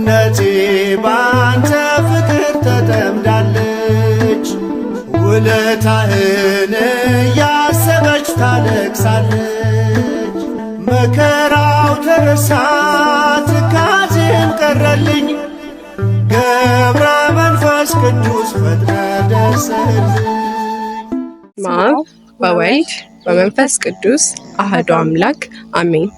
ነቴ ባንተ ፍቅር ተጠምዳለች ውለታህን ያሰበች ታለቅሳለች መከራው ተረሳ ትካዜም ቀረልኝ ገብረ መንፈስ ቅዱስ ፈጥረ ደረሰልኝ በአብ በወልድ በመንፈስ ቅዱስ አሐዱ አምላክ አሜን።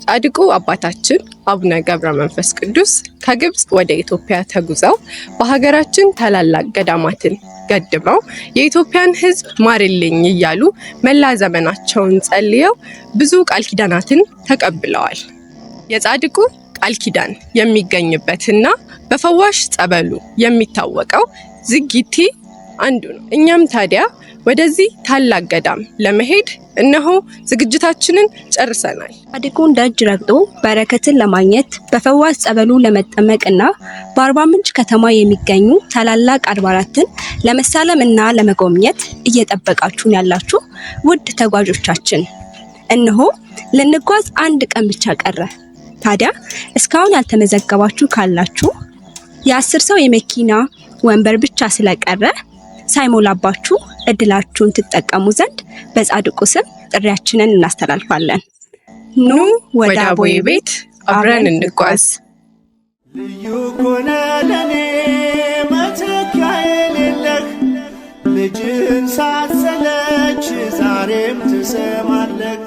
ጻድቁ አባታችን አቡነ ገብረ መንፈስ ቅዱስ ከግብጽ ወደ ኢትዮጵያ ተጉዘው በሀገራችን ታላላቅ ገዳማትን ገድመው የኢትዮጵያን ሕዝብ ማርልኝ እያሉ መላ ዘመናቸውን ጸልየው ብዙ ቃል ኪዳናትን ተቀብለዋል። የጻድቁ ቃል ኪዳን የሚገኝበትና በፈዋሽ ጸበሉ የሚታወቀው ዝጊቲ አንዱ ነው። እኛም ታዲያ ወደዚህ ታላቅ ገዳም ለመሄድ እነሆ ዝግጅታችንን ጨርሰናል። ጻድቁን ደጅ ረግጦ በረከትን ለማግኘት በፈዋሽ ጸበሉ ለመጠመቅና በአርባ ምንጭ ከተማ የሚገኙ ታላላቅ አድባራትን ለመሳለም እና ለመጎብኘት እየጠበቃችሁን ያላችሁ ውድ ተጓዦቻችን እነሆ ልንጓዝ አንድ ቀን ብቻ ቀረ። ታዲያ እስካሁን ያልተመዘገባችሁ ካላችሁ የ10 ሰው የመኪና ወንበር ብቻ ስለቀረ ሳይሞላባችሁ እድላችሁን ትጠቀሙ ዘንድ በጻድቁ ስም ጥሪያችንን እናስተላልፋለን። ኑ ወደ አቦዬ ቤት አብረን እንጓዝ። ልዩ ኮነ ለኔ መተኪያ የሌለህ ልጅን ሳትሰለች ዛሬም ትሰማለህ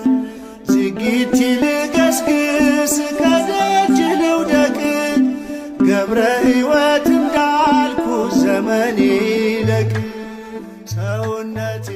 ዝጊቲ ልገስግስ ከደጅ ልውደቅ ገብረ ሕይወት እንዳልኩ ዘመኔ ይለቅ ሰውነቴ